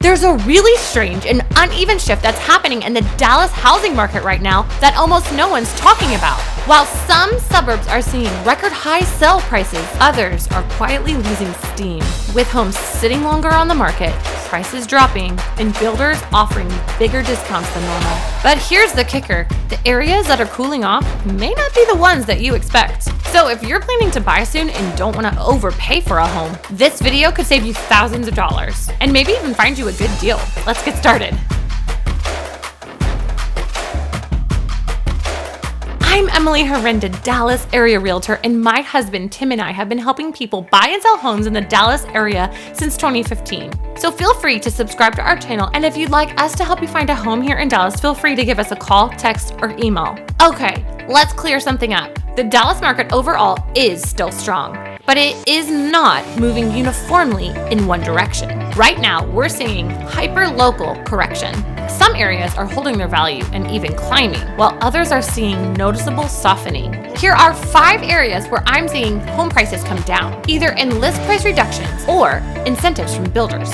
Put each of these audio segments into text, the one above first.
There's a really strange and uneven shift that's happening in the Dallas housing market right now that almost no one's talking about. While some suburbs are seeing record high sale prices, others are quietly losing steam, with homes sitting longer on the market, prices dropping, and builders offering bigger discounts than normal. But here's the kicker: the areas that are cooling off may not be the ones that you expect. So if you're planning to buy soon and don't want to overpay for a home, this video could save you thousands of dollars and maybe even find you a good deal. Let's get started. I'm Emily Herenda, Dallas area realtor, and my husband Tim and I have been helping people buy and sell homes in the Dallas area since 2015. So feel free to subscribe to our channel, and if you'd like us to help you find a home here in Dallas, feel free to give us a call, text, or email. Okay, let's clear something up. The Dallas market overall is still strong, but it is not moving uniformly in one direction. Right now, we're seeing hyper-local correction. Some areas are holding their value and even climbing, while others are seeing noticeable softening. Here are 5 areas where I'm seeing home prices come down, either in list price reductions or incentives from builders.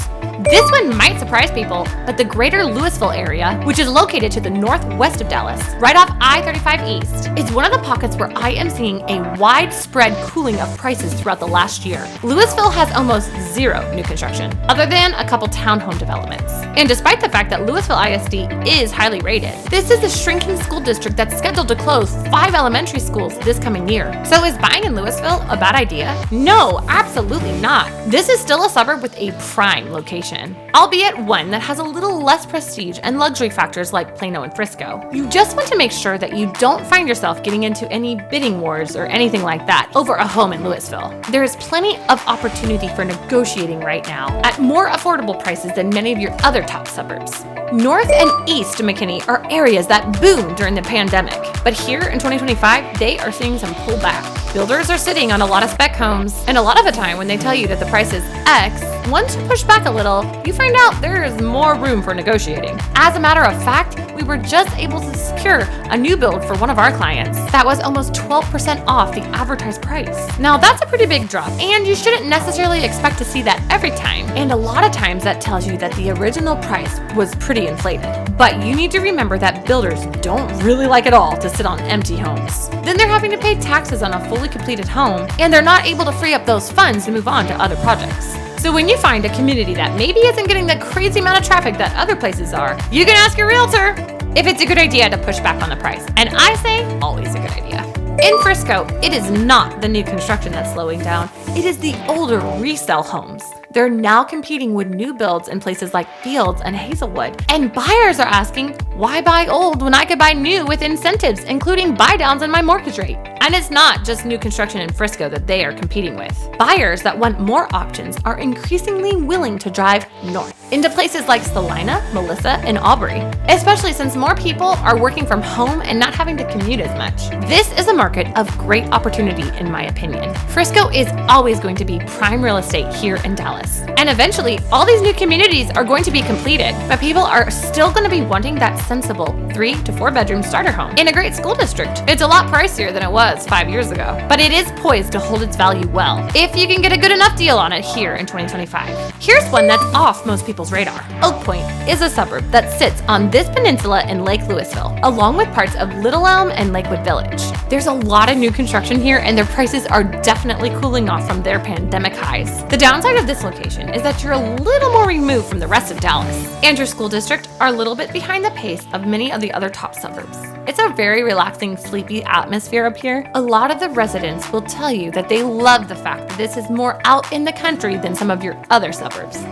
This one might surprise people, but the greater Lewisville area, which is located to the northwest of Dallas, right off I-35 East, is one of the pockets where I am seeing a widespread cooling of prices throughout the last year. Lewisville has almost zero new construction, other than a couple townhome developments. And despite the fact that Lewisville ISD is highly rated, this is a shrinking school district that's scheduled to close 5 elementary schools this coming year. So is buying in Lewisville a bad idea? No, absolutely not. This is still a suburb with a prime location, albeit one that has a little less prestige and luxury factors like Plano and Frisco. You just want to make sure that you don't find yourself getting into any bidding wars or anything like that over a home in Lewisville. There is plenty of opportunity for negotiating right now at more affordable prices than many of your other top suburbs. North and east of McKinney are areas that boomed during the pandemic, but here in 2025, they are seeing some pullback. Builders are sitting on a lot of spec homes, and a lot of the time when they tell you that the price is X, once you push back a little, you find out there is more room for negotiating. As a matter of fact, we were just able to secure a new build for one of our clients that was almost 12% off the advertised price. Now that's a pretty big drop, and you shouldn't necessarily expect to see that every time. And a lot of times that tells you that the original price was pretty inflated. But you need to remember that builders don't really like at all to sit on empty homes. Then they're having to pay taxes on a fully completed home, and they're not able to free up those funds to move on to other projects. So when you find a community that maybe isn't getting the crazy amount of traffic that other places are, you can ask your realtor if it's a good idea to push back on the price. And I say, always a good idea. In Frisco, it is not the new construction that's slowing down. It is the older resale homes. They're now competing with new builds in places like Fields and Hazelwood. And buyers are asking, why buy old when I could buy new with incentives, including buy downs in my mortgage rate? And it's not just new construction in Frisco that they are competing with. Buyers that want more options are increasingly willing to drive north into places like Salina, Melissa, and Aubrey, especially since more people are working from home and not having to commute as much. This is a market of great opportunity, in my opinion. Frisco is always going to be prime real estate here in Dallas. And eventually, all these new communities are going to be completed, but people are still going to be wanting that sensible 3 to 4 bedroom starter home in a great school district. It's a lot pricier than it was 5 years ago, but it is poised to hold its value well if you can get a good enough deal on it here in 2025. Here's one that's off most people's radar. Oak Point is a suburb that sits on this peninsula in Lake Lewisville, along with parts of Little Elm and Lakewood Village. There's a lot of new construction here, and their prices are definitely cooling off from their pandemic highs. The downside of this location is that you're a little more removed from the rest of Dallas, and your school district are a little bit behind the pace of many of the other top suburbs. It's a very relaxing, sleepy atmosphere up here. A lot of the residents will tell you that they love the fact that this is more out in the country than some of your other suburbs.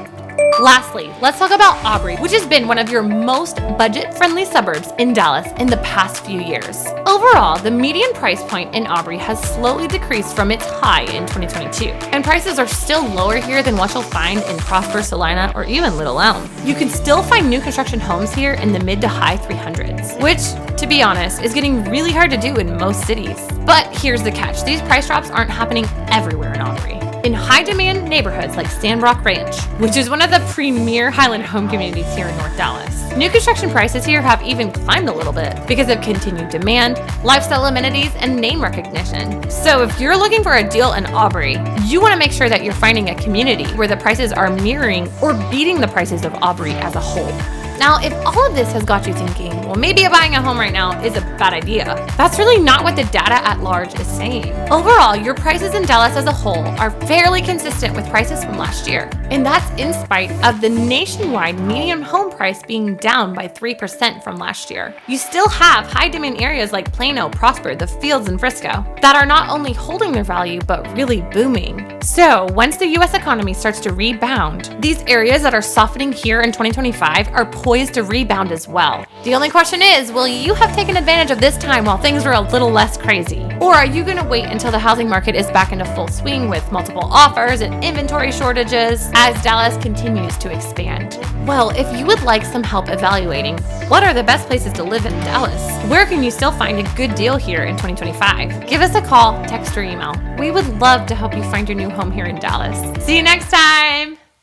Lastly, let's talk about Aubrey, which has been one of your most budget-friendly suburbs in Dallas in the past few years. Overall, the median price point in Aubrey has slowly decreased from its high in 2022, and prices are still lower here than what you'll find in Prosper, Salina, or even Little Elm. You can still find new construction homes here in the mid to high 300s, which, to be honest, is getting really hard to do in most cities. But here's the catch: these price drops aren't happening everywhere in Aubrey. in high-demand neighborhoods like Sandrock Ranch, which is one of the premier Highland home communities here in North Dallas. New construction prices here have even climbed a little bit because of continued demand, lifestyle amenities, and name recognition. So if you're looking for a deal in Aubrey, you want to make sure that you're finding a community where the prices are mirroring or beating the prices of Aubrey as a whole. Now, if all of this has got you thinking, well, maybe buying a home right now is a bad idea, that's really not what the data at large is saying. Overall, your prices in Dallas as a whole are fairly consistent with prices from last year. And that's in spite of the nationwide median home price being down by 3% from last year. You still have high demand areas like Plano, Prosper, the Fields, and Frisco that are not only holding their value, but really booming. So once the US economy starts to rebound, these areas that are softening here in 2025 are poised to rebound as well. The only question is, will you have taken advantage of this time while things are a little less crazy? Or are you going to wait until the housing market is back into full swing with multiple offers and inventory shortages as Dallas continues to expand? Well, if you would like some help evaluating what are the best places to live in Dallas, where can you still find a good deal here in 2025? Give us a call, text, or email. We would love to help you find your new home here in Dallas. See you next time!